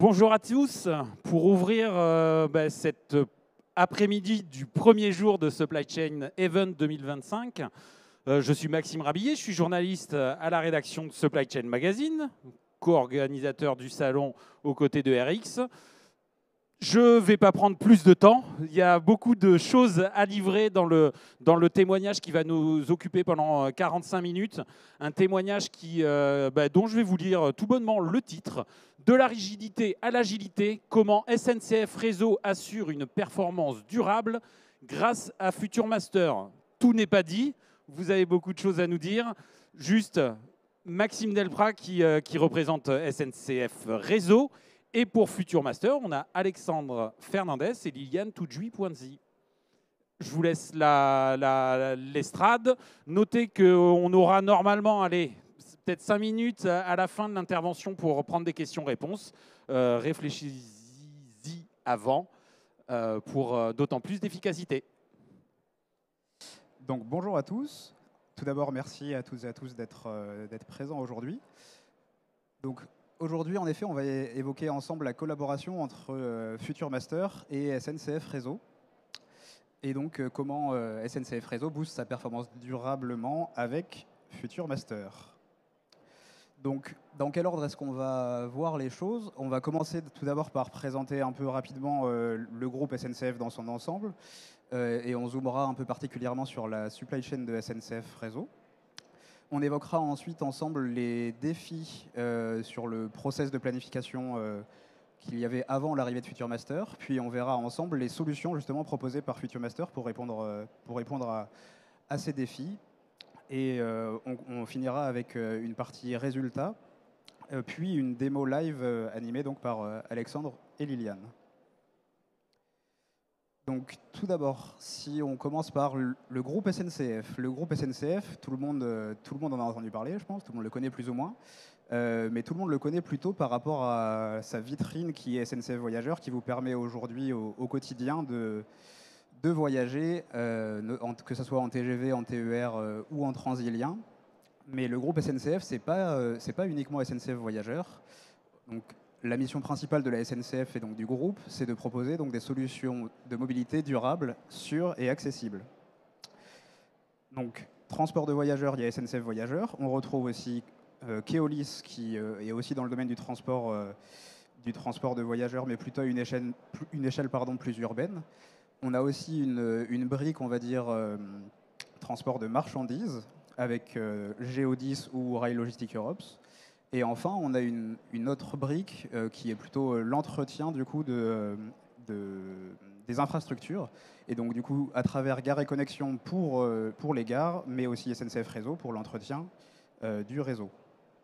Bonjour à tous. Pour ouvrir cet après-midi du premier jour de Supply Chain Event 2025, je suis Maxime Rabillet, je suis journaliste à la rédaction de Supply Chain Magazine, co-organisateur du salon aux côtés de RX. Je ne vais pas prendre plus de temps. Il y a beaucoup de choses à livrer dans le témoignage qui va nous occuper pendant 45 minutes. Un témoignage dont je vais vous lire tout bonnement le titre. De la rigidité à l'agilité, comment SNCF Réseau assure une performance durable grâce à Future Master. Tout n'est pas dit. Vous avez beaucoup de choses à nous dire. Juste Maxime Delprat qui représente SNCF Réseau. Et pour Future Master, on a Alexandre Fernandez et Liliane Toudjoui-Poinzi. Je vous laisse l'estrade. Notez qu'on aura normalement, peut-être 5 minutes à la fin de l'intervention pour prendre des questions-réponses. Réfléchissez-y avant pour d'autant plus d'efficacité. Donc bonjour à tous. Tout d'abord, merci à toutes et à tous d'être présents aujourd'hui. Donc aujourd'hui, en effet, on va évoquer ensemble la collaboration entre Future Master et SNCF Réseau. Et donc, comment SNCF Réseau booste sa performance durablement avec Future Master. Donc, dans quel ordre est-ce qu'on va voir les choses? On va commencer tout d'abord par présenter un peu rapidement le groupe SNCF dans son ensemble. Et on zoomera un peu particulièrement sur la supply chain de SNCF Réseau. On évoquera ensuite ensemble les défis sur le process de planification qu'il y avait avant l'arrivée de Future Master. Puis on verra ensemble les solutions justement proposées par Future Master pour répondre à ces défis. Et on finira avec une partie résultats, puis une démo live animée donc par Alexandre et Liliane. Donc, tout d'abord, si on commence par le groupe SNCF. Le groupe SNCF, tout le monde en a entendu parler, je pense, tout le monde le connaît plus ou moins, mais tout le monde le connaît plutôt par rapport à sa vitrine qui est SNCF Voyageurs, qui vous permet aujourd'hui au quotidien de voyager, que ce soit en TGV, en TER ou en Transilien. Mais le groupe SNCF, c'est pas uniquement SNCF Voyageurs. Donc, la mission principale de la SNCF et donc du groupe, c'est de proposer donc des solutions de mobilité durables, sûres et accessibles. Donc, transport de voyageurs, il y a SNCF Voyageurs. On retrouve aussi Keolis qui est aussi dans le domaine du transport de voyageurs, mais plutôt à une échelle plus urbaine. On a aussi une brique, on va dire, transport de marchandises avec Geodis ou Rail Logistics Europe. Et enfin, on a une autre brique qui est plutôt l'entretien du coup des infrastructures. Et donc du coup, à travers Gare et Connexion pour les gares, mais aussi SNCF Réseau pour l'entretien du réseau.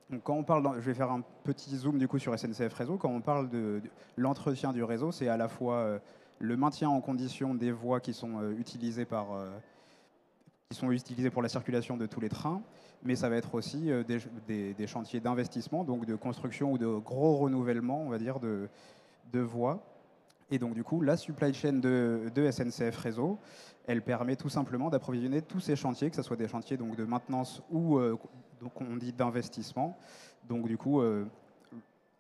Donc quand on parle, je vais faire un petit zoom du coup sur SNCF Réseau. Quand on parle de l'entretien du réseau, c'est à la fois le maintien en condition des voies qui sont utilisées pour la circulation de tous les trains, mais ça va être aussi des chantiers d'investissement, donc de construction ou de gros renouvellement, on va dire, de voies. Et donc du coup, la supply chain de SNCF Réseau, elle permet tout simplement d'approvisionner tous ces chantiers, que ce soit des chantiers donc, de maintenance ou donc on dit d'investissement. Donc du coup,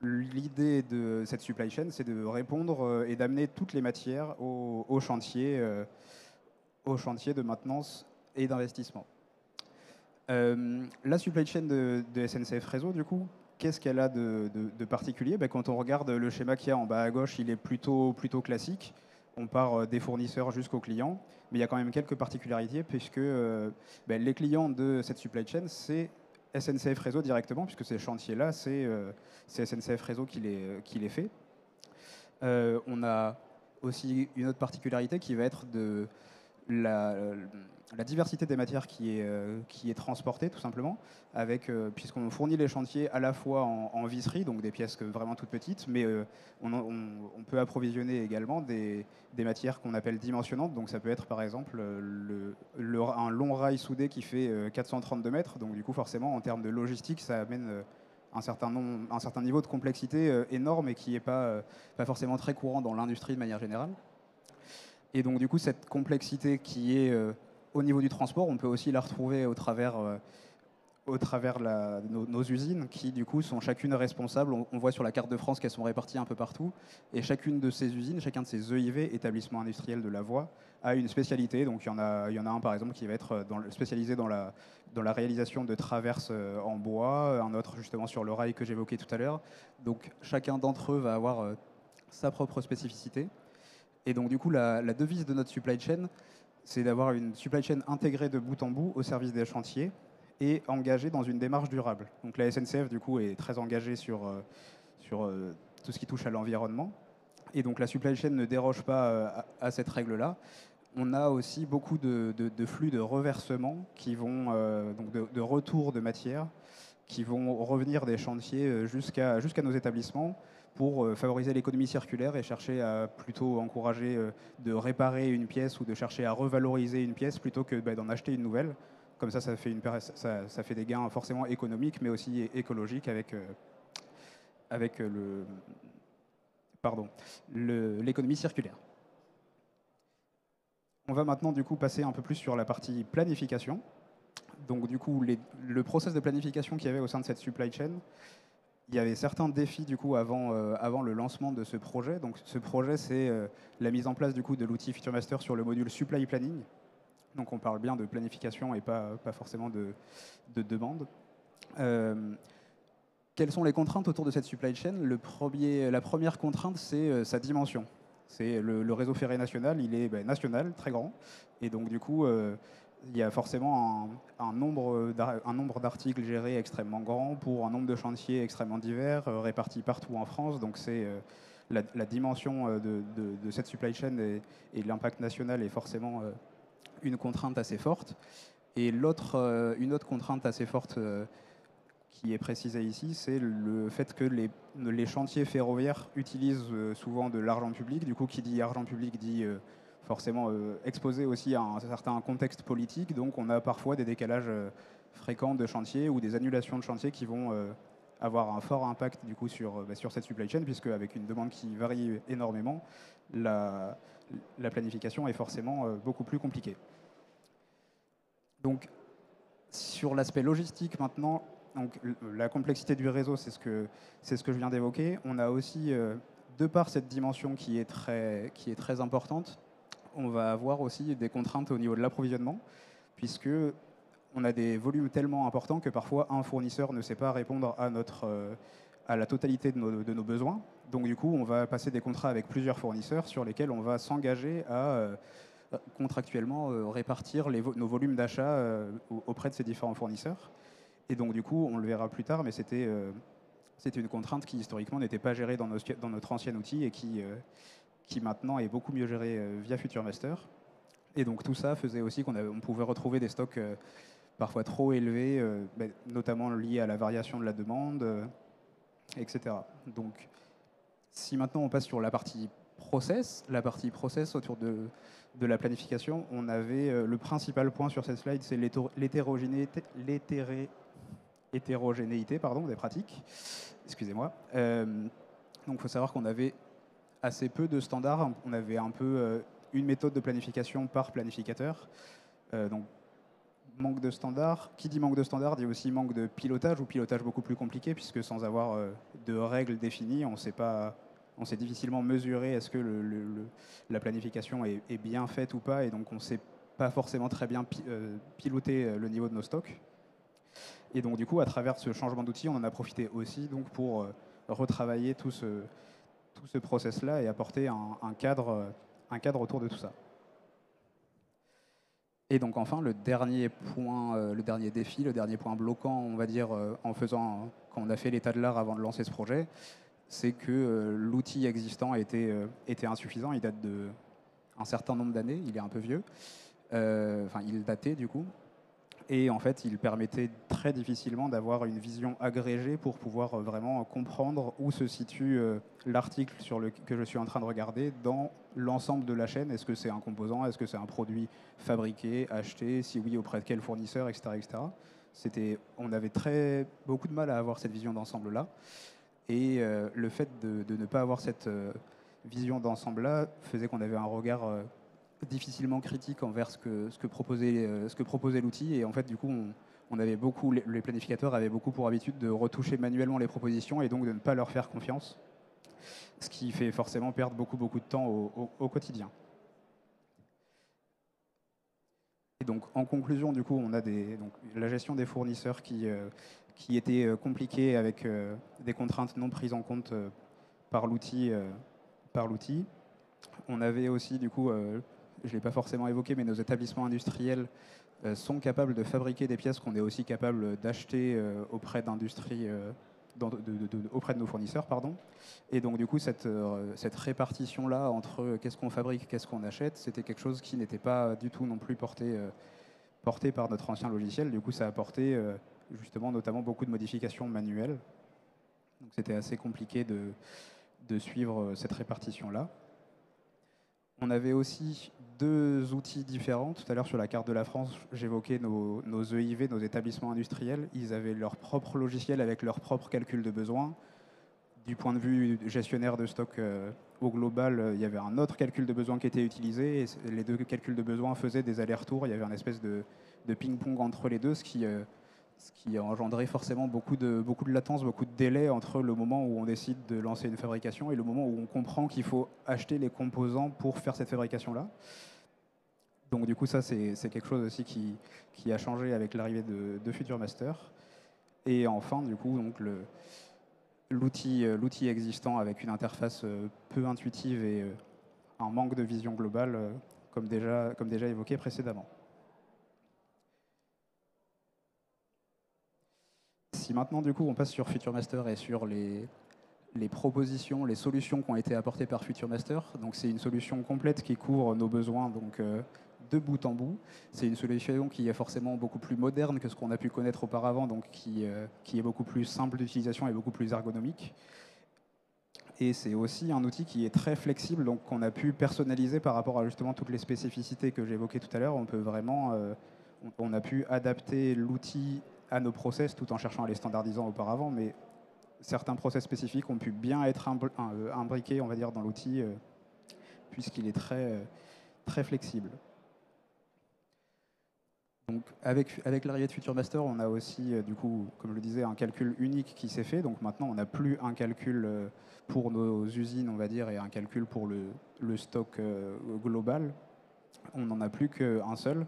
l'idée de cette supply chain, c'est de répondre et d'amener toutes les matières aux chantiers de maintenance et d'investissement. La supply chain de SNCF Réseau, du coup, qu'est-ce qu'elle a de particulier? Quand on regarde le schéma qu'il y a en bas à gauche, il est plutôt classique. On part des fournisseurs jusqu'aux clients, mais il y a quand même quelques particularités puisque les clients de cette supply chain, c'est SNCF Réseau directement, puisque ces chantiers-là, c'est SNCF Réseau qui les fait. On a aussi une autre particularité qui va être de la diversité des matières qui est transportée tout simplement, puisqu'on fournit les chantiers à la fois en visserie, donc des pièces vraiment toutes petites, mais on peut approvisionner également des matières qu'on appelle dimensionnantes, donc ça peut être par exemple un long rail soudé qui fait 432 mètres, donc du coup forcément en termes de logistique ça amène un certain niveau de complexité énorme et qui n'est pas forcément très courant dans l'industrie de manière générale. Et donc du coup cette complexité qui est au niveau du transport, on peut aussi la retrouver au travers au travers nos usines qui, du coup, sont chacune responsables. On voit sur la carte de France qu'elles sont réparties un peu partout. Et chacune de ces usines, chacun de ces EIV, établissements industriels de la voie, a une spécialité. Donc il y en a un, par exemple, qui va être spécialisé dans la réalisation de traverses en bois, un autre justement sur le rail que j'évoquais tout à l'heure. Donc chacun d'entre eux va avoir sa propre spécificité. Et donc du coup, la devise de notre supply chain, c'est d'avoir une supply chain intégrée de bout en bout au service des chantiers et engagée dans une démarche durable. Donc la SNCF, du coup, est très engagée sur tout ce qui touche à l'environnement. Et donc la supply chain ne déroge pas à cette règle-là. On a aussi beaucoup de flux de reversement qui vont, donc de retour de matière, qui vont revenir des chantiers jusqu'à nos établissements pour favoriser l'économie circulaire et chercher à plutôt encourager de réparer une pièce ou de chercher à revaloriser une pièce plutôt que d'en acheter une nouvelle. Comme ça ça fait des gains forcément économiques, mais aussi écologiques avec l'économie circulaire. On va maintenant du coup passer un peu plus sur la partie planification. Donc du coup, le process de planification qu'il y avait au sein de cette supply chain, il y avait certains défis du coup avant le lancement de ce projet. Donc ce projet, c'est la mise en place du coup de l'outil FutureMaster sur le module supply planning. Donc on parle bien de planification et pas forcément de demande. Quelles sont les contraintes autour de cette supply chain? La première contrainte, c'est sa dimension. C'est le réseau ferré national, il est national, très grand. Et donc du coup, il y a forcément un nombre d'articles gérés extrêmement grand pour un nombre de chantiers extrêmement divers, répartis partout en France. Donc c'est la dimension de cette supply chain et l'impact national est forcément une contrainte assez forte. Et une autre contrainte assez forte qui est précisée ici, c'est le fait que les chantiers ferroviaires utilisent souvent de l'argent public. Du coup, qui dit argent public dit forcément exposé aussi à un certain contexte politique. Donc on a parfois des décalages fréquents de chantiers ou des annulations de chantiers qui vont avoir un fort impact du coup sur cette supply chain, puisque avec une demande qui varie énormément, la planification est forcément beaucoup plus compliquée. Donc sur l'aspect logistique maintenant, donc, la complexité du réseau, c'est ce que je viens d'évoquer. On a aussi, de par cette dimension qui est très importante, on va avoir aussi des contraintes au niveau de l'approvisionnement, puisque on a des volumes tellement importants que parfois un fournisseur ne sait pas répondre à la totalité de nos besoins. Donc du coup, on va passer des contrats avec plusieurs fournisseurs sur lesquels on va s'engager à contractuellement répartir nos volumes d'achat auprès de ces différents fournisseurs. Et donc du coup, on le verra plus tard, mais c'était une contrainte qui historiquement n'était pas gérée dans notre ancien outil et qui maintenant est beaucoup mieux gérée via FutureMaster. Et donc tout ça faisait aussi qu'on pouvait retrouver des stocks parfois trop élevés, notamment liés à la variation de la demande, etc. Donc si maintenant on passe sur la partie process autour de la planification, on avait le principal point sur cette slide, c'est l'hétérogénéité des pratiques. Excusez-moi. Donc il faut savoir qu'on avait assez peu de standards. On avait un peu une méthode de planification par planificateur. Donc manque de standards. Qui dit manque de standards dit aussi manque de pilotage, ou pilotage beaucoup plus compliqué, puisque sans avoir de règles définies, on sait difficilement mesurer est-ce que la planification est bien faite ou pas, et donc on ne sait pas forcément très bien piloter le niveau de nos stocks. Et donc du coup, à travers ce changement d'outil, on en a profité aussi donc, pour retravailler tout ce process-là et apporter un cadre autour de tout ça. Et donc enfin, le dernier défi, le dernier point bloquant, on va dire, quand on a fait l'état de l'art avant de lancer ce projet, c'est que l'outil existant était insuffisant. Il date d'un certain nombre d'années, il est un peu vieux. Il datait du coup. Et en fait, il permettait très difficilement d'avoir une vision agrégée pour pouvoir vraiment comprendre où se situe l'article que je suis en train de regarder dans l'ensemble de la chaîne. Est-ce que c'est un composant? Est-ce que c'est un produit fabriqué, acheté? Si oui, auprès de quel fournisseur, etc. etc. On avait beaucoup de mal à avoir cette vision d'ensemble-là. Et le fait de ne pas avoir cette vision d'ensemble-là faisait qu'on avait un regard difficilement critique envers ce que proposait l'outil. Et en fait, du coup, les planificateurs avaient beaucoup pour habitude de retoucher manuellement les propositions et donc de ne pas leur faire confiance, ce qui fait forcément perdre beaucoup de temps au quotidien. Et donc, en conclusion, du coup, on a la gestion des fournisseurs qui était compliquée avec des contraintes non prises en compte par l'outil. On avait aussi, du coup, je ne l'ai pas forcément évoqué, mais nos établissements industriels sont capables de fabriquer des pièces qu'on est aussi capable d'acheter auprès d'industries, auprès de nos fournisseurs, pardon. Et donc, du coup, cette répartition-là entre qu'est-ce qu'on fabrique, qu'est-ce qu'on achète, c'était quelque chose qui n'était pas du tout non plus porté par notre ancien logiciel. Du coup, ça a apporté justement notamment beaucoup de modifications manuelles. Donc, c'était assez compliqué de suivre cette répartition-là. On avait aussi deux outils différents. Tout à l'heure, sur la carte de la France, j'évoquais nos EIV, nos établissements industriels. Ils avaient leur propre logiciel avec leur propre calcul de besoins. Du point de vue gestionnaire de stock au global, il y avait un autre calcul de besoins qui était utilisé. Et les deux calculs de besoins faisaient des allers-retours. Il y avait une espèce de ping-pong entre les deux, ce qui a engendré forcément beaucoup de latence, beaucoup de délai entre le moment où on décide de lancer une fabrication et le moment où on comprend qu'il faut acheter les composants pour faire cette fabrication-là. Donc du coup, ça, c'est quelque chose aussi qui a changé avec l'arrivée de FutureMaster. Et enfin, du coup, donc l'outil existant avec une interface peu intuitive et un manque de vision globale, comme déjà évoqué précédemment. Si maintenant, du coup, on passe sur FutureMaster et sur les propositions, les solutions qui ont été apportées par FutureMaster, donc c'est une solution complète qui couvre nos besoins donc, de bout en bout. C'est une solution qui est forcément beaucoup plus moderne que ce qu'on a pu connaître auparavant, donc qui est beaucoup plus simple d'utilisation et beaucoup plus ergonomique. Et c'est aussi un outil qui est très flexible, donc qu'on a pu personnaliser par rapport à justement toutes les spécificités que j'évoquais tout à l'heure. On peut vraiment, on a pu adapter l'outil à nos process tout en cherchant à les standardiser auparavant, mais certains process spécifiques ont pu bien être imbriqués, on va dire, dans l'outil, puisqu'il est très flexible. Donc, avec l'arrivée de FutureMaster, on a aussi, du coup, comme je le disais, un calcul unique qui s'est fait. Donc maintenant, on n'a plus un calcul pour nos usines, on va dire, et un calcul pour le stock global. On n'en a plus qu'un seul.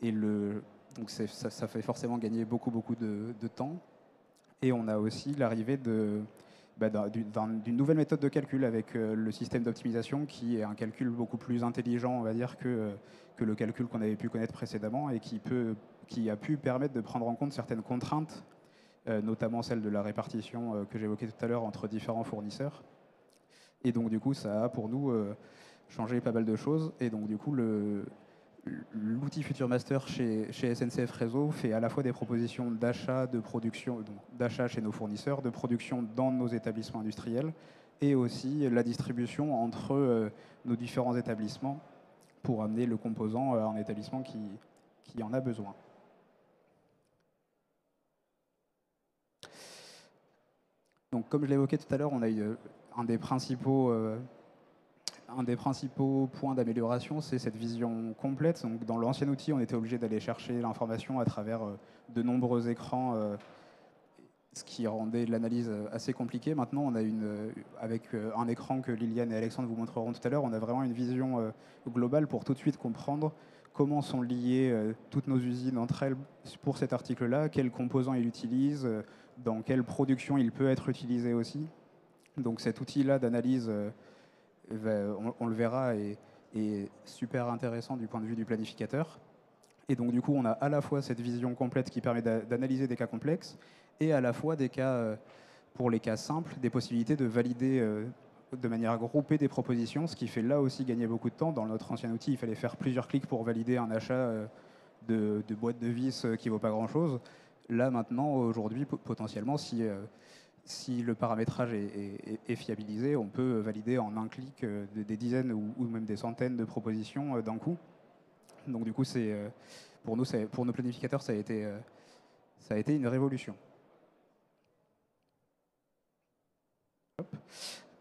Et donc ça fait forcément gagner beaucoup de temps. Et on a aussi l'arrivée d'une nouvelle méthode de calcul avec le système d'optimisation qui est un calcul beaucoup plus intelligent, on va dire, que le calcul qu'on avait pu connaître précédemment et qui a pu permettre de prendre en compte certaines contraintes, notamment celle de la répartition que j'évoquais tout à l'heure entre différents fournisseurs. Et donc du coup, ça a pour nous changé pas mal de choses. Et donc du coup, l'outil FutureMaster chez SNCF Réseau fait à la fois des propositions d'achat, de production, d'achat chez nos fournisseurs, de production dans nos établissements industriels, et aussi la distribution entre nos différents établissements pour amener le composant à un établissement qui en a besoin. Donc, comme je l'évoquais tout à l'heure, on a eu un des principaux points d'amélioration, c'est cette vision complète. Donc, dans l'ancien outil, on était obligé d'aller chercher l'information à travers de nombreux écrans, ce qui rendait l'analyse assez compliquée. Maintenant, on a avec un écran que Liliane et Alexandre vous montreront tout à l'heure, on a vraiment une vision globale pour tout de suite comprendre comment sont liées toutes nos usines entre elles pour cet article-là, quels composants il utilise, dans quelle production il peut être utilisé aussi. Donc cet outil-là d'analyse, on le verra, est super intéressant du point de vue du planificateur. Et donc du coup, on a à la fois cette vision complète qui permet d'analyser des cas complexes et à la fois des cas, pour les cas simples, des possibilités de valider de manière groupée des propositions, ce qui fait là aussi gagner beaucoup de temps. Dans notre ancien outil, il fallait faire plusieurs clics pour valider un achat de boîte de vis qui ne vaut pas grand-chose. Là, maintenant, aujourd'hui, potentiellement, si le paramétrage est fiabilisé, on peut valider en un clic des dizaines ou même des centaines de propositions d'un coup. Donc du coup, pour nos planificateurs, ça a été une révolution.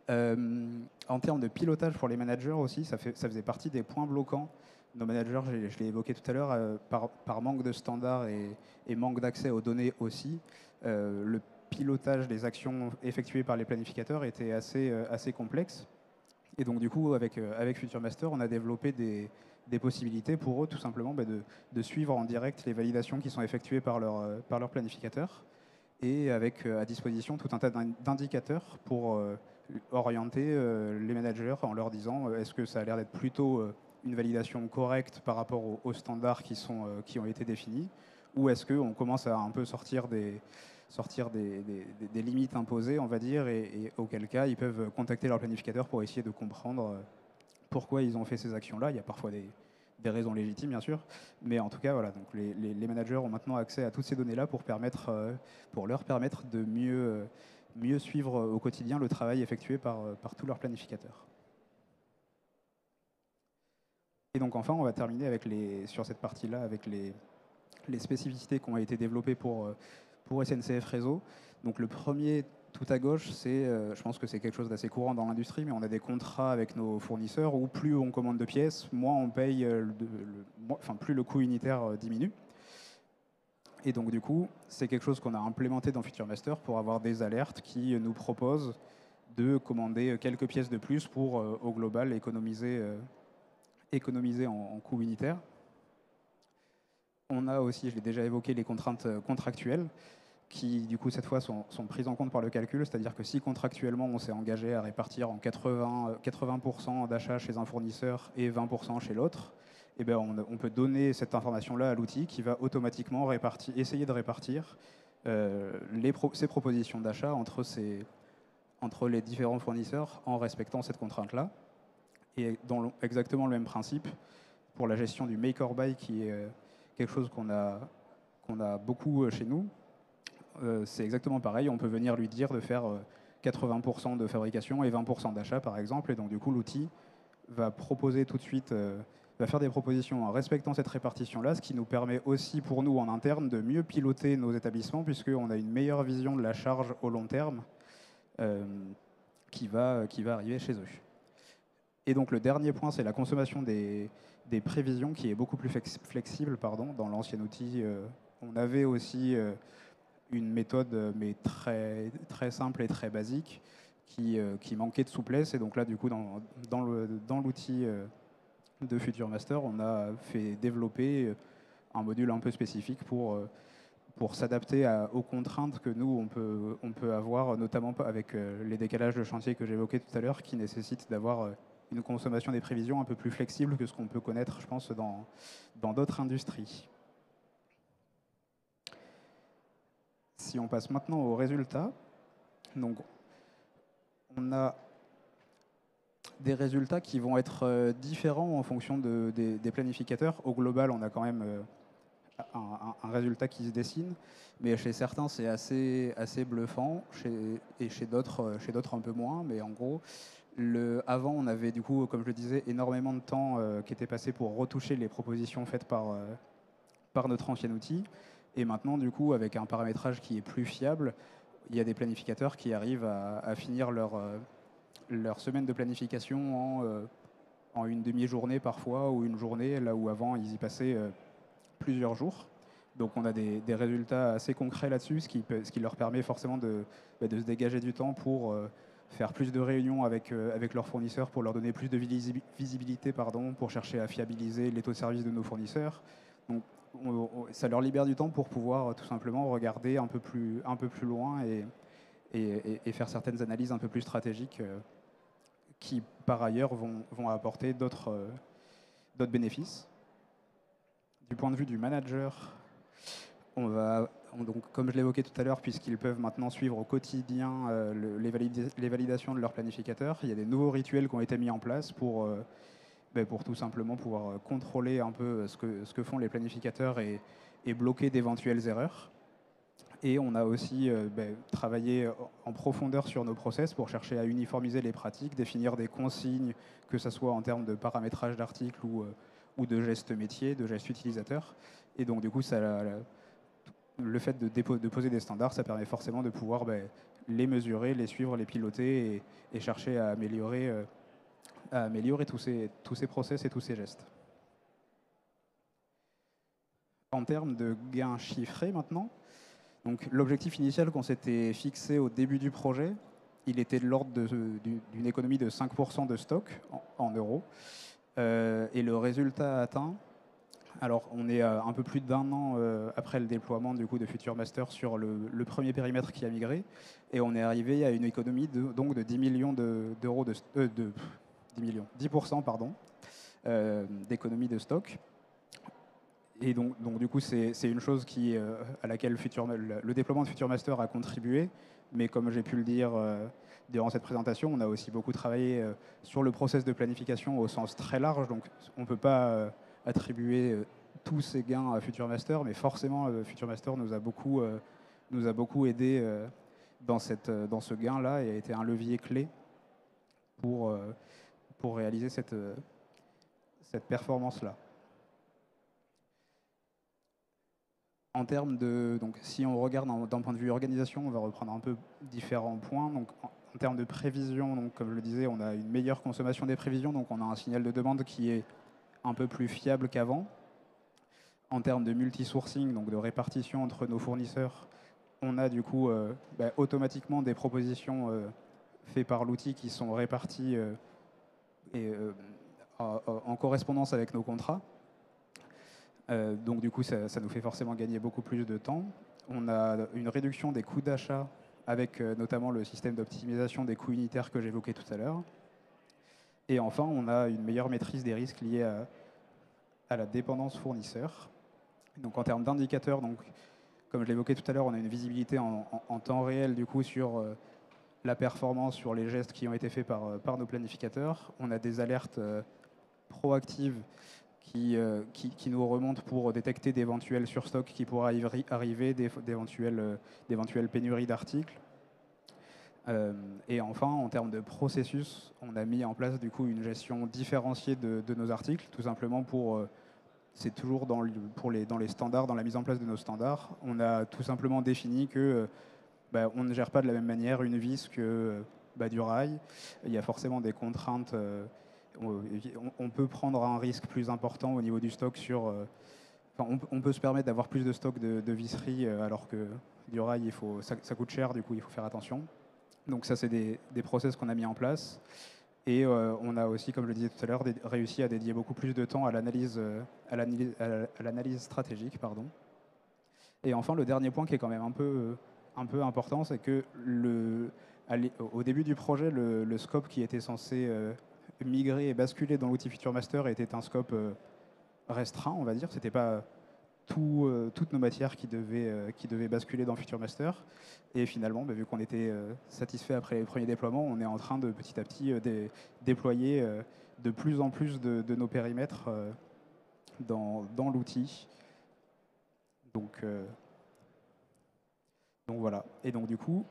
En termes de pilotage pour les managers aussi, ça faisait partie des points bloquants nos managers, je l'ai évoqué tout à l'heure, par manque de standards et manque d'accès aux données aussi, le pilotage des actions effectuées par les planificateurs était assez complexe. Et donc du coup, avec FutureMaster, on a développé des possibilités pour eux tout simplement de suivre en direct les validations qui sont effectuées par leur planificateur et avec à disposition tout un tas d'indicateurs pour orienter les managers en leur disant est-ce que ça a l'air d'être plutôt une validation correcte par rapport aux standards qui ont été définis, ou est-ce qu'on commence à un peu sortir des limites imposées, on va dire, et auquel cas ils peuvent contacter leur planificateur pour essayer de comprendre pourquoi ils ont fait ces actions-là. Il y a parfois des raisons légitimes, bien sûr, mais en tout cas, voilà, donc les managers ont maintenant accès à toutes ces données-là pour leur permettre de mieux suivre au quotidien le travail effectué par tous leurs planificateurs. Et donc enfin, on va terminer sur cette partie-là avec les spécificités qui ont été développées pour SNCF Réseau. Donc le premier, tout à gauche, je pense que c'est quelque chose d'assez courant dans l'industrie, mais on a des contrats avec nos fournisseurs où plus on commande de pièces, moins on paye, plus le coût unitaire diminue. Et donc du coup, c'est quelque chose qu'on a implémenté dans FutureMaster pour avoir des alertes qui nous proposent de commander quelques pièces de plus pour, au global, économiser en coût unitaire. On a aussi, je l'ai déjà évoqué, les contraintes contractuelles qui, du coup, cette fois, sont prises en compte par le calcul. C'est-à-dire que si contractuellement, on s'est engagé à répartir en 80% d'achats chez un fournisseur et 20% chez l'autre, eh bien, on peut donner cette information-là à l'outil qui va automatiquement essayer de répartir ces propositions d'achat entre les différents fournisseurs en respectant cette contrainte-là. Et dans exactement le même principe, pour la gestion du make or buy, qui est quelque chose qu'on a beaucoup chez nous, c'est exactement pareil. On peut venir lui dire de faire 80% de fabrication et 20% d'achat, par exemple. Et donc, du coup, l'outil va proposer tout de suite, va faire des propositions en respectant cette répartition-là, ce qui nous permet aussi, pour nous, en interne, de mieux piloter nos établissements, puisqu'on a une meilleure vision de la charge au long terme qui va arriver chez eux. Et donc, le dernier point, c'est la consommation des prévisions, qui est beaucoup plus flexible. Dans l'ancien outil, on avait aussi une méthode, mais très, très simple et très basique, qui manquait de souplesse. Et donc là, du coup, dans l'outil de FutureMaster, on a fait développer un module un peu spécifique pour s'adapter aux contraintes que nous, on peut avoir, notamment avec les décalages de chantier que j'évoquais tout à l'heure, qui nécessitent d'avoir une consommation des prévisions un peu plus flexible que ce qu'on peut connaître, je pense, dans d'autres industries. Si on passe maintenant aux résultats, donc on a des résultats qui vont être différents en fonction des planificateurs. Au global, on a quand même un résultat qui se dessine, mais chez certains, c'est assez bluffant, et chez d'autres un peu moins. Mais en gros, avant, on avait du coup, comme je le disais, énormément de temps qui était passé pour retoucher les propositions faites par notre ancien outil. Et maintenant, du coup, avec un paramétrage qui est plus fiable, il y a des planificateurs qui arrivent à finir leur semaine de planification en une demi-journée parfois, ou une journée, là où avant, ils y passaient plusieurs jours. Donc on a des résultats assez concrets là-dessus, ce qui leur permet forcément de se dégager du temps pour faire plus de réunions avec leurs fournisseurs, pour leur donner plus de visibilité, pour chercher à fiabiliser les taux de service de nos fournisseurs. Donc ça leur libère du temps pour pouvoir tout simplement regarder un peu plus loin et faire certaines analyses un peu plus stratégiques qui, par ailleurs, vont apporter d'autres bénéfices. Du point de vue du manager, donc, comme je l'évoquais tout à l'heure, puisqu'ils peuvent maintenant suivre au quotidien les validations de leur planificateur, il y a des nouveaux rituels qui ont été mis en place pour tout simplement pouvoir contrôler un peu ce que font les planificateurs et bloquer d'éventuelles erreurs. Et on a aussi travaillé en profondeur sur nos process pour chercher à uniformiser les pratiques, définir des consignes, que ce soit en termes de paramétrage d'articles ou de gestes métiers, de gestes utilisateurs. Et donc, du coup, le fait de poser des standards, ça permet forcément de pouvoir les mesurer, les suivre, les piloter et chercher à améliorer tous ces process et tous ces gestes. En termes de gains chiffrés maintenant, donc l'objectif initial qu'on s'était fixé au début du projet, il était de l'ordre d'une économie de 5% de stock en euros. Et le résultat atteint, alors on est un peu plus d'un an après le déploiement du coup, de Future Master sur le premier périmètre qui a migré, et on est arrivé à une économie donc de 10 millions d'euros, 10 millions, 10% pardon, d'économie de stock. Et donc du coup, c'est une chose à laquelle le déploiement de Future Master a contribué. Mais comme j'ai pu le dire durant cette présentation, on a aussi beaucoup travaillé sur le process de planification au sens très large. Donc on ne peut pas attribuer tous ces gains à Future Master, mais forcément, Future Master nous a beaucoup aidé dans ce gain-là et a été un levier clé pour réaliser cette performance-là. En termes donc si on regarde d'un point de vue organisation, on va reprendre un peu différents points. Donc, en termes de prévision, donc, comme je le disais, on a une meilleure consommation des prévisions, donc on a un signal de demande qui est un peu plus fiable qu'avant. En termes de multi-sourcing, donc de répartition entre nos fournisseurs, on a du coup automatiquement des propositions faites par l'outil qui sont réparties en correspondance avec nos contrats. Donc du coup, ça nous fait forcément gagner beaucoup plus de temps. On a une réduction des coûts d'achat avec notamment le système d'optimisation des coûts unitaires que j'évoquais tout à l'heure. Et enfin, on a une meilleure maîtrise des risques liés à la dépendance fournisseur. Donc en termes d'indicateurs, donc, comme je l'évoquais tout à l'heure, on a une visibilité en temps réel du coup sur la performance, sur les gestes qui ont été faits par nos planificateurs. On a des alertes proactives qui nous remontent pour détecter d'éventuels surstocks qui pourraient arriver, d'éventuelles pénuries d'articles. Et enfin, en termes de processus, on a mis en place du coup une gestion différenciée de nos articles, tout simplement c'est toujours dans les standards, dans la mise en place de nos standards. On a tout simplement défini que on ne gère pas de la même manière une vis que du rail. Il y a forcément des contraintes. On peut prendre un risque plus important au niveau du stock on peut se permettre d'avoir plus de stock de visserie alors que du rail, ça coûte cher, du coup il faut faire attention. Donc ça, c'est des process qu'on a mis en place. Et on a aussi, comme je le disais tout à l'heure, réussi à dédier beaucoup plus de temps à l'analyse stratégique. Pardon. Et enfin, le dernier point qui est quand même un peu important, c'est que au début du projet, le scope qui était censé migrer et basculer dans l'outil Future Master était un scope restreint, on va dire. C'était pas toutes nos matières qui devaient basculer dans Future Master. Et finalement, vu qu'on était satisfait après les premiers déploiements, on est en train de petit à petit déployer de plus en plus de nos périmètres dans l'outil. Donc voilà. Et donc du coup,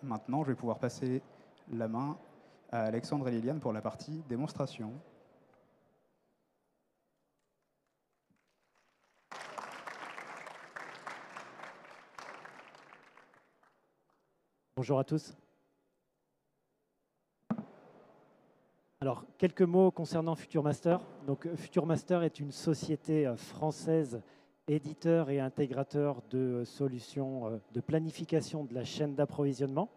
maintenant, je vais pouvoir passer la main à Alexandre et Liliane pour la partie démonstration. Bonjour à tous. Alors, quelques mots concernant Future Master. Donc, Future Master est une société française, éditeur et intégrateur de solutions de planification de la chaîne d'approvisionnement.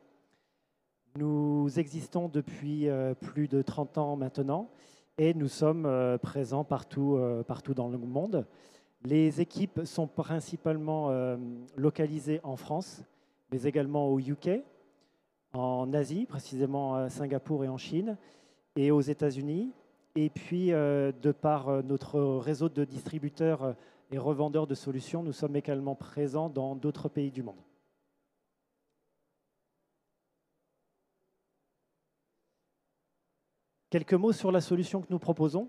Nous existons depuis plus de 30 ans maintenant et nous sommes présents partout dans le monde. Les équipes sont principalement localisées en France, mais également au UK, en Asie, précisément à Singapour et en Chine, et aux États-Unis. Et puis, de par notre réseau de distributeurs et revendeurs de solutions, nous sommes également présents dans d'autres pays du monde. Quelques mots sur la solution que nous proposons.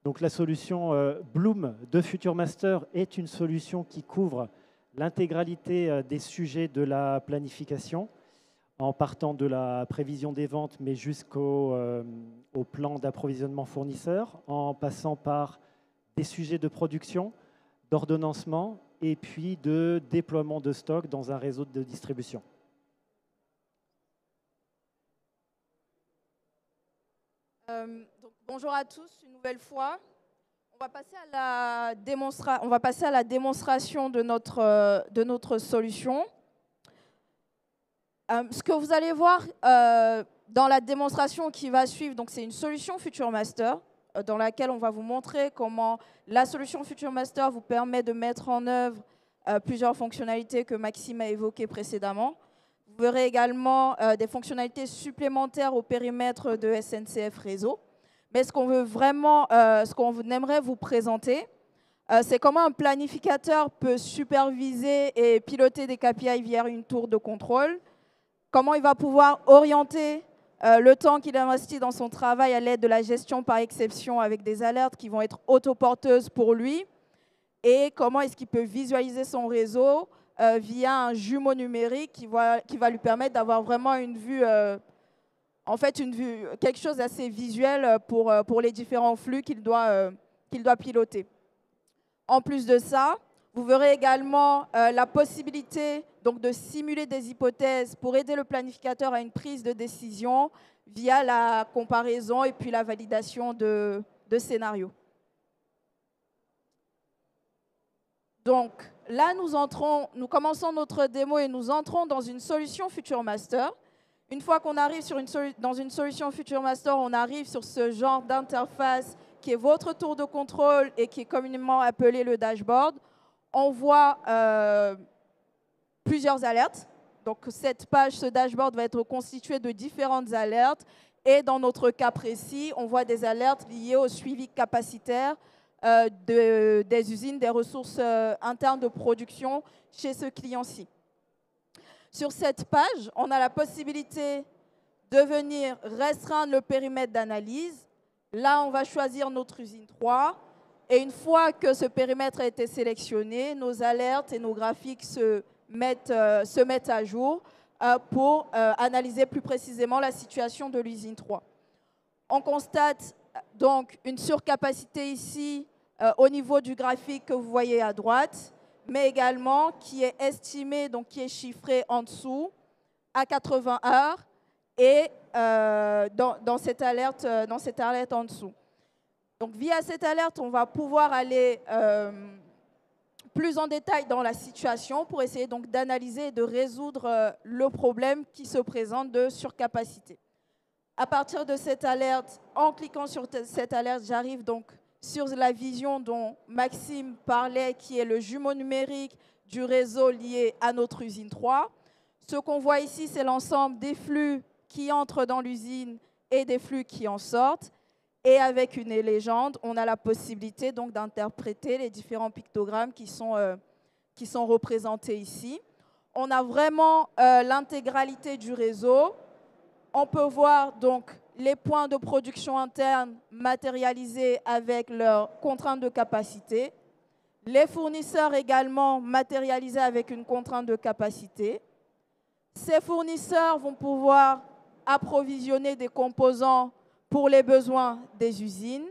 Donc, la solution Bloom de Future Master est une solution qui couvre l'intégralité des sujets de la planification, en partant de la prévision des ventes, mais jusqu'au plan d'approvisionnement fournisseur, en passant par des sujets de production, d'ordonnancement et puis de déploiement de stock dans un réseau de distribution. Donc, bonjour à tous une nouvelle fois. On On va passer à la démonstration de notre solution. Ce que vous allez voir dans la démonstration qui va suivre, donc c'est une solution FutureMaster dans laquelle on va vous montrer comment la solution FutureMaster vous permet de mettre en œuvre plusieurs fonctionnalités que Maxime a évoquées précédemment. Vous verrez également des fonctionnalités supplémentaires au périmètre de SNCF Réseau. Mais ce qu'on aimerait vous présenter, c'est comment un planificateur peut superviser et piloter des KPI via une tour de contrôle, comment il va pouvoir orienter le temps qu'il investit dans son travail à l'aide de la gestion par exception avec des alertes qui vont être autoporteuses pour lui, et comment est-ce qu'il peut visualiser son réseau via un jumeau numérique qui va lui permettre d'avoir vraiment une vue, quelque chose d'assez visuel pour les différents flux qu'il doit piloter. En plus de ça, vous verrez également la possibilité donc, de simuler des hypothèses pour aider le planificateur à une prise de décision via la comparaison et puis la validation de scénarios. Donc là, nous commençons notre démo et nous entrons dans une solution FutureMaster. Une fois qu'on arrive dans une solution FutureMaster, on arrive sur ce genre d'interface qui est votre tour de contrôle et qui est communément appelé le dashboard. On voit plusieurs alertes. Donc cette page, ce dashboard va être constitué de différentes alertes. Et dans notre cas précis, on voit des alertes liées au suivi capacitaire des usines, des ressources internes de production chez ce client-ci. Sur cette page, on a la possibilité de venir restreindre le périmètre d'analyse. Là, on va choisir notre usine 3. Et une fois que ce périmètre a été sélectionné, nos alertes et nos graphiques se mettent à jour pour analyser plus précisément la situation de l'usine 3. On constate donc une surcapacité ici au niveau du graphique que vous voyez à droite, mais également qui est estimé, donc qui est chiffré en dessous à 80 heures et dans cette alerte en dessous. Donc via cette alerte, on va pouvoir aller plus en détail dans la situation pour essayer donc d'analyser et de résoudre le problème qui se présente de surcapacité. À partir de cette alerte, en cliquant sur cette alerte, j'arrive donc sur la vision dont Maxime parlait, qui est le jumeau numérique du réseau lié à notre usine 3. Ce qu'on voit ici, c'est l'ensemble des flux qui entrent dans l'usine et des flux qui en sortent. Et avec une légende, on a la possibilité donc d'interpréter les différents pictogrammes qui sont représentés ici. On a vraiment l'intégralité du réseau. On peut voir donc les points de production interne matérialisés avec leurs contraintes de capacité. Les fournisseurs également matérialisés avec une contrainte de capacité. Ces fournisseurs vont pouvoir approvisionner des composants pour les besoins des usines,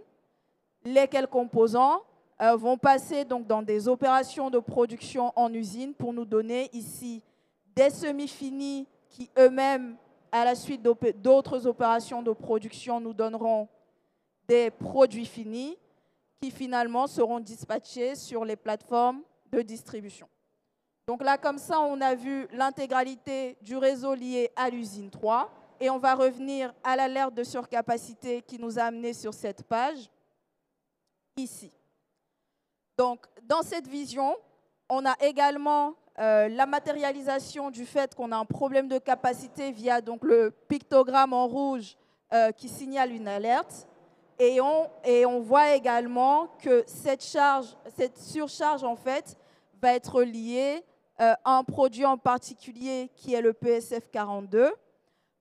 lesquels composants vont passer donc dans des opérations de production en usine pour nous donner ici des semi-finis qui eux-mêmes, à la suite d'autres opérations de production, nous donneront des produits finis qui finalement seront dispatchés sur les plateformes de distribution. Donc là, comme ça, on a vu l'intégralité du réseau lié à l'usine 3. Et on va revenir à l'alerte de surcapacité qui nous a amené sur cette page, ici. Donc, dans cette vision, on a également la matérialisation du fait qu'on a un problème de capacité via donc, le pictogramme en rouge qui signale une alerte. Et on voit également que cette surcharge, en fait, va être liée à un produit en particulier qui est le PSF42.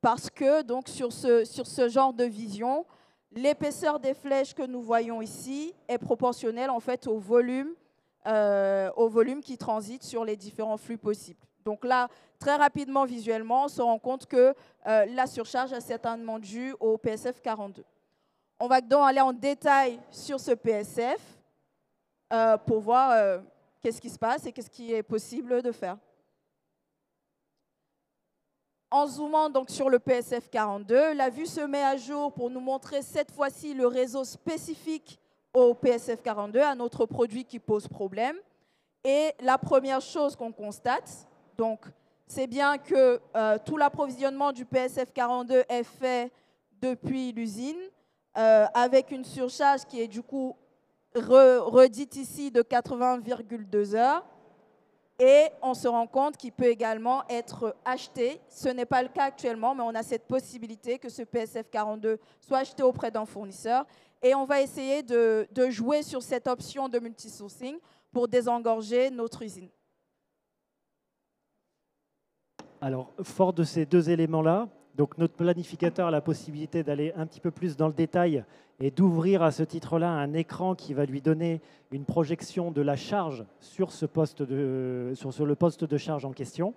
Parce que donc, sur ce genre de vision, l'épaisseur des flèches que nous voyons ici est proportionnelle en fait, au volume qui transite sur les différents flux possibles. Donc là, très rapidement, visuellement, on se rend compte que la surcharge est certainement due au PSF42. On va donc aller en détail sur ce PSF pour voir qu'est-ce qui se passe et qu'est-ce qui est possible de faire. En zoomant donc sur le PSF42, la vue se met à jour pour nous montrer cette fois-ci le réseau spécifique au PSF42, à notre produit qui pose problème. Et la première chose qu'on constate, donc, c'est bien que tout l'approvisionnement du PSF42 est fait depuis l'usine, avec une surcharge qui est du coup redite ici de 80,2 heures. Et on se rend compte qu'il peut également être acheté. Ce n'est pas le cas actuellement, mais on a cette possibilité que ce PSF42 soit acheté auprès d'un fournisseur. Et on va essayer de jouer sur cette option de multisourcing pour désengorger notre usine. Alors, fort de ces deux éléments-là, donc notre planificateur a la possibilité d'aller un petit peu plus dans le détail et d'ouvrir à ce titre-là un écran qui va lui donner une projection de la charge sur le poste de charge en question.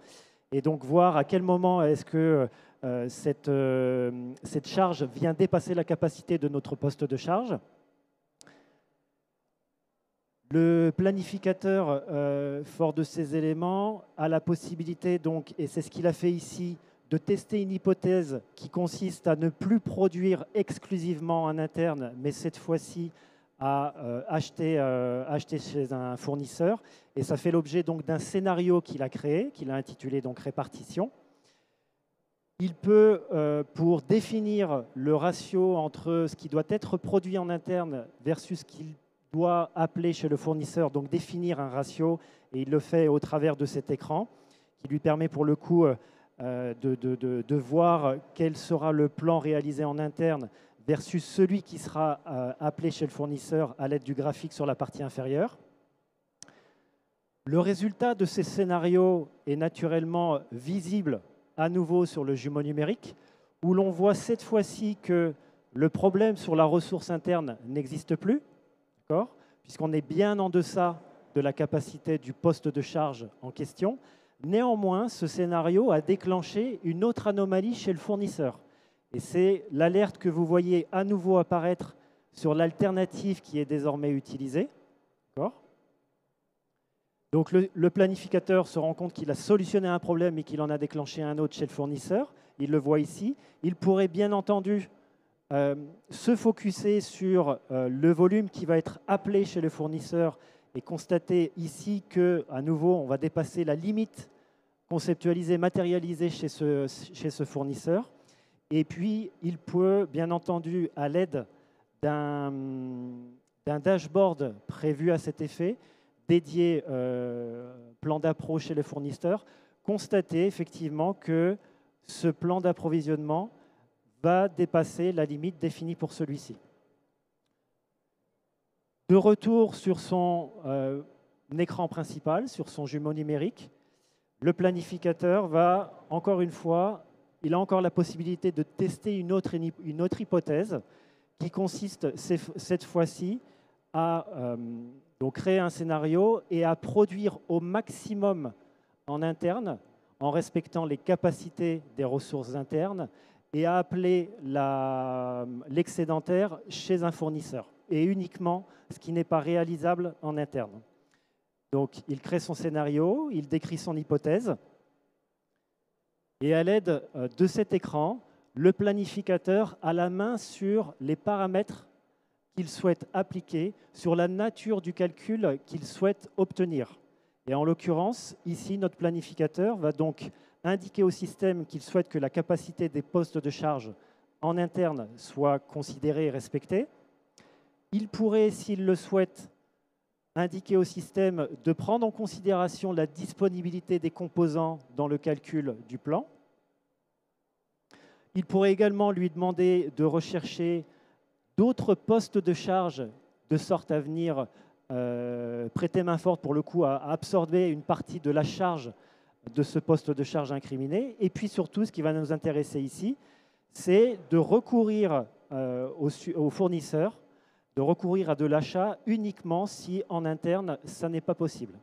Et donc voir à quel moment est-ce que cette charge vient dépasser la capacité de notre poste de charge. Le planificateur, fort de ces éléments, a la possibilité, donc, et c'est ce qu'il a fait ici, de tester une hypothèse qui consiste à ne plus produire exclusivement en interne, mais cette fois-ci à acheter chez un fournisseur. Et ça fait l'objet donc d'un scénario qu'il a créé, qu'il a intitulé donc répartition. Il peut, pour définir le ratio entre ce qui doit être produit en interne versus ce qu'il doit appeler chez le fournisseur, donc définir un ratio, et il le fait au travers de cet écran, qui lui permet pour le coup de voir quel sera le plan réalisé en interne versus celui qui sera appelé chez le fournisseur à l'aide du graphique sur la partie inférieure. Le résultat de ces scénarios est naturellement visible à nouveau sur le jumeau numérique, où l'on voit cette fois-ci que le problème sur la ressource interne n'existe plus, puisqu'on est bien en deçà de la capacité du poste de charge en question. Néanmoins, ce scénario a déclenché une autre anomalie chez le fournisseur. Et c'est l'alerte que vous voyez à nouveau apparaître sur l'alternative qui est désormais utilisée. Donc le planificateur se rend compte qu'il a solutionné un problème et qu'il en a déclenché un autre chez le fournisseur. Il le voit ici. Il pourrait bien entendu se focuser sur le volume qui va être appelé chez le fournisseur et constater ici qu'à nouveau, on va dépasser la limite conceptualisée, matérialisée chez ce fournisseur. Et puis, il peut, bien entendu, à l'aide d'un dashboard prévu à cet effet, dédié plan d'appro chez les fournisseurs, constater effectivement que ce plan d'approvisionnement va dépasser la limite définie pour celui-ci. De retour sur son écran principal, sur son jumeau numérique, le planificateur va, encore une fois, il a encore la possibilité de tester une autre hypothèse qui consiste cette fois-ci à donc créer un scénario et à produire au maximum en interne, en respectant les capacités des ressources internes, et à appeler l'excédentaire chez un fournisseur, et uniquement ce qui n'est pas réalisable en interne. Donc, il crée son scénario, il décrit son hypothèse, et à l'aide de cet écran, le planificateur a la main sur les paramètres qu'il souhaite appliquer, sur la nature du calcul qu'il souhaite obtenir. Et en l'occurrence, ici, notre planificateur va donc indiquer au système qu'il souhaite que la capacité des postes de charge en interne soit considérée et respectée. Il pourrait, s'il le souhaite, indiquer au système de prendre en considération la disponibilité des composants dans le calcul du plan. Il pourrait également lui demander de rechercher d'autres postes de charge de sorte à venir prêter main forte pour le coup à absorber une partie de la charge de ce poste de charge incriminé. Et puis surtout, ce qui va nous intéresser ici, c'est de recourir au fournisseur, de recourir à de l'achat uniquement si en interne, ça n'est pas possible.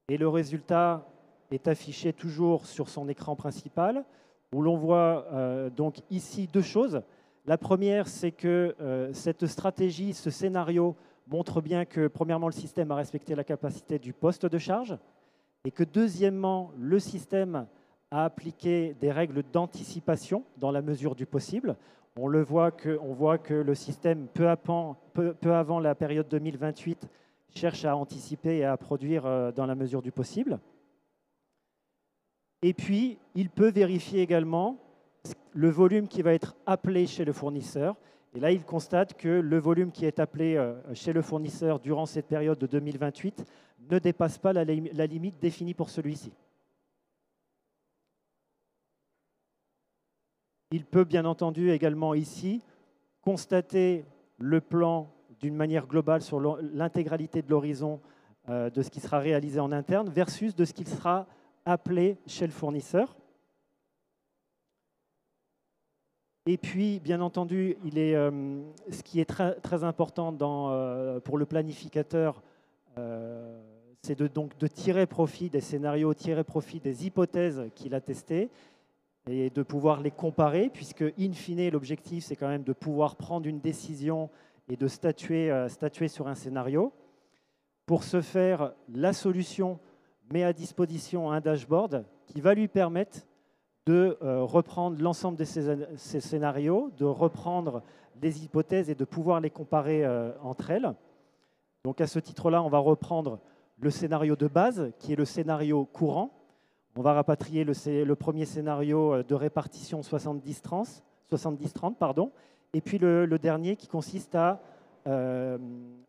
Et le résultat est affiché toujours sur son écran principal, où l'on voit donc ici deux choses. La première, c'est que cette stratégie, ce scénario, montre bien que, premièrement, le système a respecté la capacité du poste de charge et que, deuxièmement, le système a appliqué des règles d'anticipation dans la mesure du possible. On voit que le système, peu avant la période 2028, cherche à anticiper et à produire dans la mesure du possible. Et puis, il peut vérifier également le volume qui va être appelé chez le fournisseur. Et là, il constate que le volume qui est appelé chez le fournisseur durant cette période de 2028 ne dépasse pas la limite définie pour celui-ci. Il peut bien entendu également ici constater le plan d'une manière globale sur l'intégralité de l'horizon de ce qui sera réalisé en interne versus de ce qui sera appelé chez le fournisseur. Et puis, bien entendu, ce qui est très important pour le planificateur, c'est de tirer profit des scénarios, tirer profit des hypothèses qu'il a testées et de pouvoir les comparer, puisque, in fine, l'objectif, c'est quand même de pouvoir prendre une décision et de statuer sur un scénario. Pour ce faire, la solution met à disposition un dashboard qui va lui permettre de reprendre l'ensemble de ces scénarios, de reprendre des hypothèses et de pouvoir les comparer entre elles. Donc à ce titre-là, on va reprendre le scénario de base, qui est le scénario courant. On va rapatrier le premier scénario de répartition 70-30, et puis le dernier qui consiste à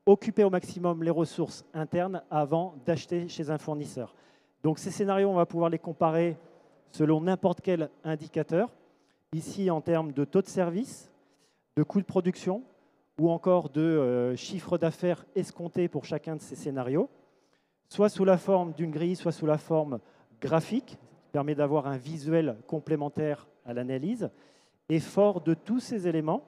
occuper au maximum les ressources internes avant d'acheter chez un fournisseur. Donc ces scénarios, on va pouvoir les comparer selon n'importe quel indicateur, ici en termes de taux de service, de coût de production ou encore de chiffre d'affaires escompté pour chacun de ces scénarios, soit sous la forme d'une grille, soit sous la forme graphique, qui permet d'avoir un visuel complémentaire à l'analyse. Et fort de tous ces éléments,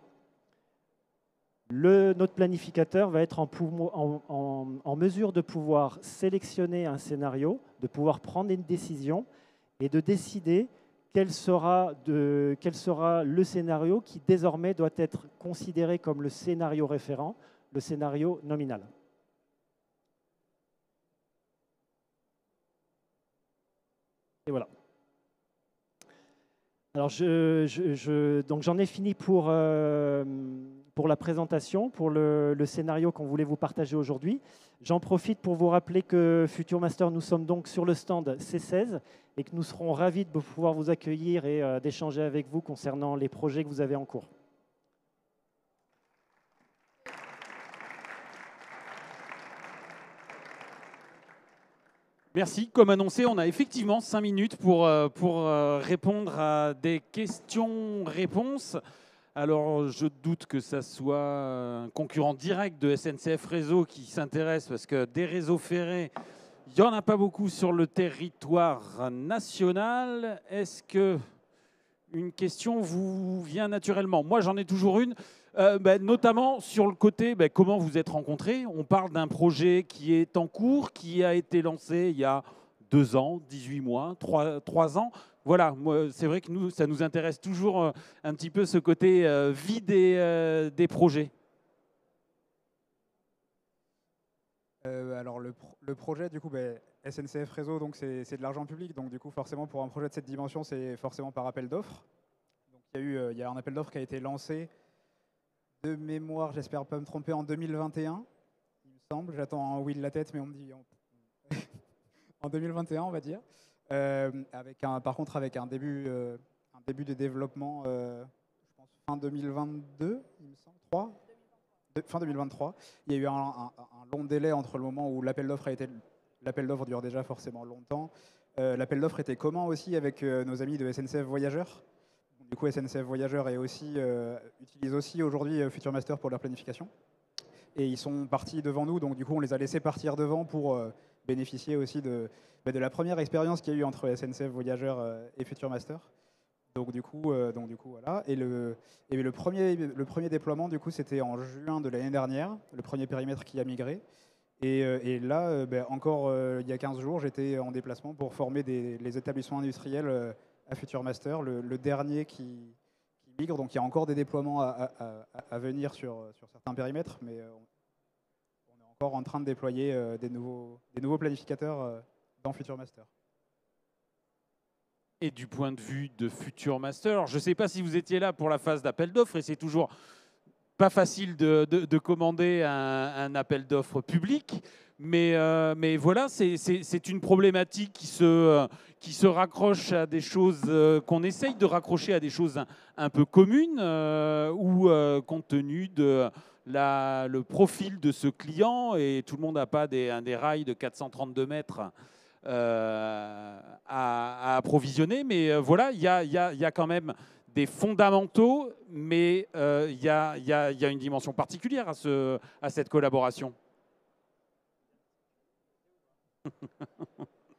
notre planificateur va être en mesure de pouvoir sélectionner un scénario, de pouvoir prendre une décision et de décider quel sera le scénario qui désormais doit être considéré comme le scénario référent, le scénario nominal. Et voilà. Alors, donc j'en ai fini pour la présentation, pour le scénario qu'on voulait vous partager aujourd'hui. J'en profite pour vous rappeler que Future Master, nous sommes donc sur le stand C16 et que nous serons ravis de pouvoir vous accueillir et d'échanger avec vous concernant les projets que vous avez en cours. Merci. Comme annoncé, on a effectivement 5 minutes pour répondre à des questions-réponses. Alors, je doute que ça soit un concurrent direct de SNCF Réseau qui s'intéresse, parce que des réseaux ferrés, il n'y en a pas beaucoup sur le territoire national. Est-ce qu'une question vous vient naturellement? Moi, j'en ai toujours une. Notamment sur le côté, comment vous êtes rencontrés. On parle d'un projet qui est en cours, qui a été lancé il y a 2 ans, 18 mois, 3 ans. Voilà, c'est vrai que ça nous intéresse toujours un petit peu ce côté vie des projets. Alors le projet, du coup, SNCF Réseau, donc c'est de l'argent public. Donc du coup, forcément, pour un projet de cette dimension, c'est forcément par appel d'offres. Donc il y a un appel d'offres qui a été lancé de mémoire, j'espère pas me tromper, en 2021, il me semble. J'attends un oui de la tête, mais on me dit en 2021, on va dire. Par contre, avec un début de développement, je pense, fin 2022, il me semble, fin 2023. Il y a eu un long délai entre le moment où l'appel d'offres a été... L'appel d'offres dure déjà forcément longtemps. L'appel d'offres était commun aussi avec nos amis de SNCF Voyageurs. Du coup, SNCF Voyageurs utilise aussi aujourd'hui Future Master pour leur planification. Et ils sont partis devant nous, donc du coup, on les a laissés partir devant pour bénéficier aussi de la première expérience qu'il y a eu entre SNCF Voyageurs et Future Master. Donc du coup, voilà. Et le premier déploiement, du coup, c'était en juin de l'année dernière, le premier périmètre qui a migré. Et là, encore il y a 15 jours, j'étais en déplacement pour former les établissements industriels à Future Master, le dernier qui migre. Donc il y a encore des déploiements à venir sur certains périmètres, mais on est encore en train de déployer des nouveaux planificateurs dans Future Master. Et du point de vue de FutureMaster, alors je ne sais pas si vous étiez là pour la phase d'appel d'offres, et c'est toujours pas facile de commander un appel d'offres public, mais voilà, c'est une problématique qui se raccroche à des choses qu'on essaye de raccrocher à des choses un peu communes, ou compte tenu de le profil de ce client, et tout le monde n'a pas des rails de 432 mètres à approvisionner, mais voilà, il y a quand même des fondamentaux, mais il y a une dimension particulière à cette collaboration.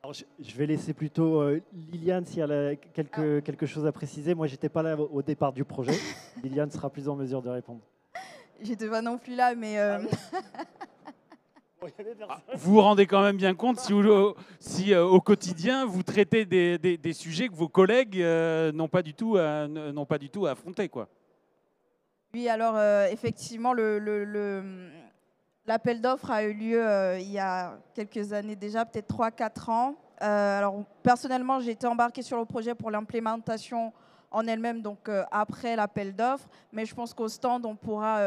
Alors, je vais laisser plutôt Liliane si elle a quelque chose à préciser. Moi, je n'étais pas là au départ du projet. Liliane sera plus en mesure de répondre. J'étais pas non plus là, mais Vous vous rendez quand même bien compte si au quotidien, vous traitez des sujets que vos collègues n'ont pas du tout à affronter, quoi. oui, alors effectivement, l'appel d'offres a eu lieu il y a quelques années déjà, peut-être 3-4 ans. Alors personnellement, j'ai été embarquée sur le projet pour l'implémentation en elle-même, donc après l'appel d'offres. Mais je pense qu'au stand, on pourra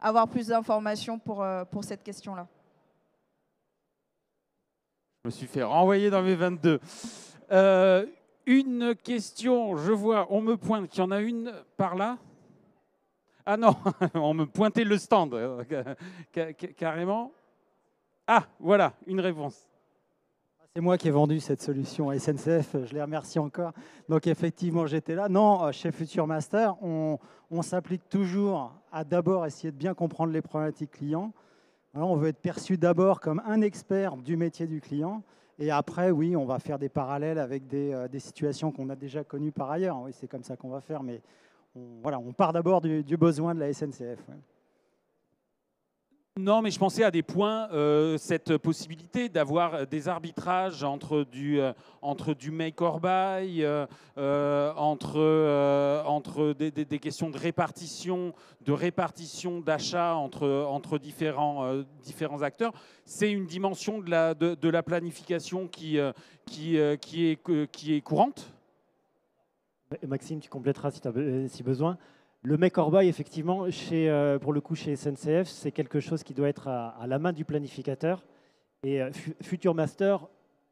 avoir plus d'informations pour cette question-là. Je me suis fait renvoyer dans mes 22. Une question, je vois, on me pointe qu'il y en a une par là. Ah non, on me pointait le stand, carrément. Ah, voilà, une réponse. C'est moi qui ai vendu cette solution à SNCF, je les remercie encore. Donc effectivement, j'étais là. Non, chez FutureMaster, on s'applique toujours à d'abord essayer de bien comprendre les problématiques clients. Alors, on veut être perçu d'abord comme un expert du métier du client. Et après, oui, on va faire des parallèles avec des situations qu'on a déjà connues par ailleurs. Oui, c'est comme ça qu'on va faire. Mais on part d'abord du besoin de la SNCF. Ouais. Non, mais je pensais à des points, cette possibilité d'avoir des arbitrages entre du make or buy, entre des questions de répartition d'achat entre différents acteurs. C'est une dimension de la planification qui est courante. Maxime, tu compléteras si besoin. Le make or buy, effectivement, pour le coup, chez SNCF, c'est quelque chose qui doit être à la main du planificateur. Et FutureMaster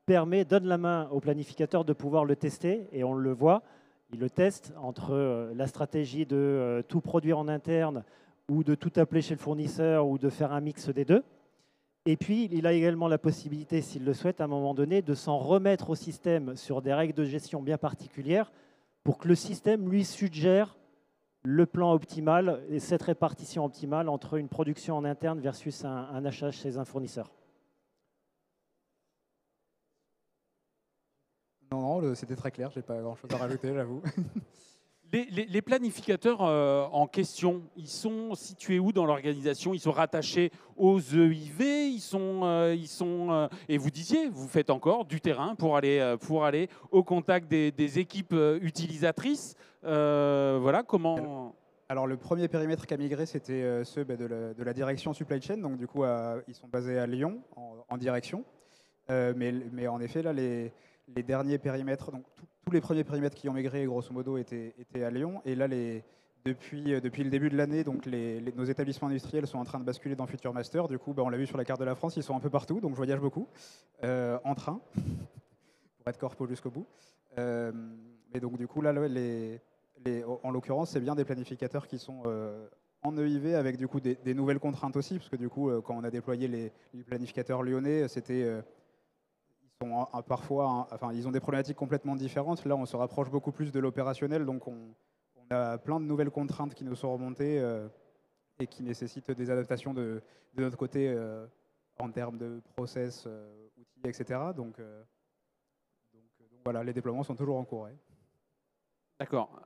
donne la main au planificateur de pouvoir le tester. Et on le voit, il le teste entre la stratégie de tout produire en interne ou de tout appeler chez le fournisseur ou de faire un mix des deux. Et puis, il a également la possibilité, s'il le souhaite, à un moment donné, de s'en remettre au système sur des règles de gestion bien particulières pour que le système lui suggère le plan optimal et cette répartition optimale entre une production en interne versus un achat chez un fournisseur. Non, c'était très clair, je n'ai pas grand-chose à rajouter, j'avoue. Les planificateurs en question, ils sont situés où dans l'organisation? Ils sont rattachés aux EIV, et vous disiez, vous faites encore du terrain pour aller au contact des équipes utilisatrices. Voilà, comment... Alors le premier périmètre qui a migré, c'était ceux de la direction supply chain. Donc du coup, ils sont basés à Lyon en direction. Mais en effet, là, les derniers périmètres, donc tous les premiers périmètres qui ont migré, grosso modo, étaient à Lyon. Et là, depuis le début de l'année, donc nos établissements industriels sont en train de basculer dans FutureMaster. Du coup, on l'a vu sur la carte de la France, ils sont un peu partout. Donc je voyage beaucoup en train pour être corpo jusqu'au bout. Mais donc du coup, là, en l'occurrence, c'est bien des planificateurs qui sont en EIV avec du coup des nouvelles contraintes aussi, parce que du coup, quand on a déployé les planificateurs lyonnais, ils ont des problématiques complètement différentes. Là, on se rapproche beaucoup plus de l'opérationnel, donc on a plein de nouvelles contraintes qui nous sont remontées et qui nécessitent des adaptations de notre côté en termes de process, outils, etc. Donc voilà, les déploiements sont toujours en cours. Ouais. D'accord.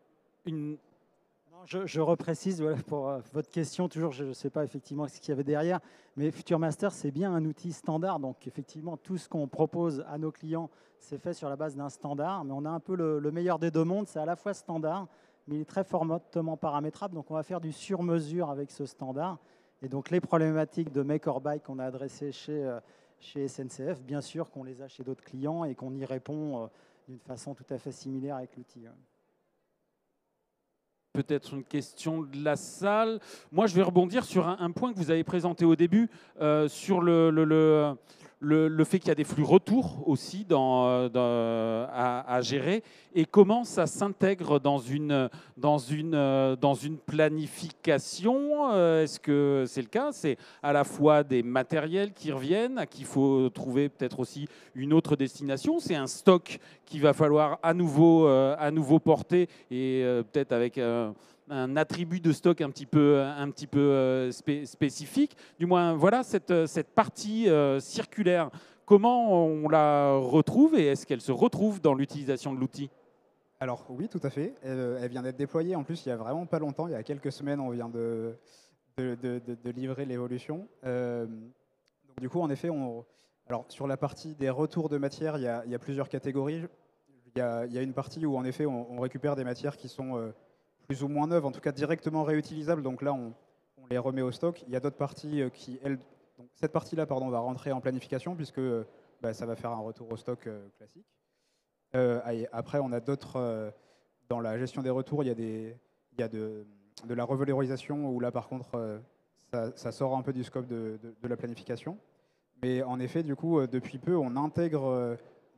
Je reprécise voilà, pour votre question, toujours, je ne sais pas effectivement ce qu'il y avait derrière, mais FutureMaster, c'est bien un outil standard. Donc, effectivement, tout ce qu'on propose à nos clients, c'est fait sur la base d'un standard. Mais on a un peu le meilleur des deux mondes. C'est à la fois standard, mais il est très fortement paramétrable. Donc, on va faire du sur-mesure avec ce standard. Et donc, les problématiques de make or buy qu'on a adressées chez SNCF, bien sûr qu'on les a chez d'autres clients et qu'on y répond d'une façon tout à fait similaire avec l'outil. Peut-être une question de la salle. Moi, je vais rebondir sur un point que vous avez présenté au début, sur le fait qu'il y a des flux retour aussi à gérer, et comment ça s'intègre dans une planification. Est-ce que c'est le cas? C'est à la fois des matériels qui reviennent, à qui il faut trouver peut-être aussi une autre destination. C'est un stock qu'il va falloir à nouveau porter, et peut-être avec un attribut de stock un petit peu spécifique. Du moins, voilà, cette partie circulaire, comment on la retrouve, et est-ce qu'elle se retrouve dans l'utilisation de l'outil? Alors oui, tout à fait. Elle vient d'être déployée. En plus, il y a vraiment pas longtemps, il y a quelques semaines, on vient de livrer l'évolution. Donc du coup, en effet, alors sur la partie des retours de matière, il y a plusieurs catégories. Il y a une partie où en effet, on récupère des matières qui sont plus ou moins neuves, en tout cas directement réutilisables. Donc là, on les remet au stock. Il y a d'autres parties qui, elles, donc cette partie-là, pardon, va rentrer en planification puisque ça va faire un retour au stock classique. Après, on a d'autres. Dans la gestion des retours, il y a de la revalorisation où là, par contre, ça sort un peu du scope de la planification. Mais en effet, du coup, depuis peu, on intègre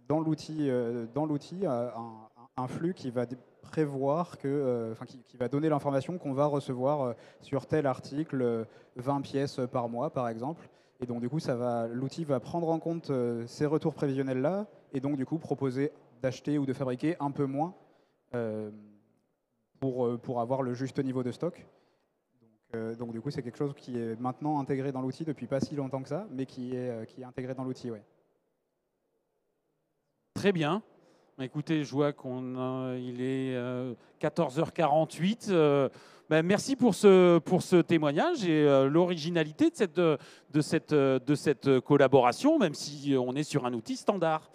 dans l'outil un flux qui va prévoir qui va donner l'information qu'on va recevoir sur tel article, 20 pièces par mois, par exemple. Et donc, du coup, l'outil va prendre en compte ces retours prévisionnels-là et donc, du coup, proposer d'acheter ou de fabriquer un peu moins pour avoir le juste niveau de stock. Donc du coup, c'est quelque chose qui est maintenant intégré dans l'outil depuis pas si longtemps que ça, mais qui est intégré dans l'outil, ouais. Très bien. Écoutez, je vois il est 14h48. Merci pour ce témoignage et l'originalité de cette collaboration, même si on est sur un outil standard.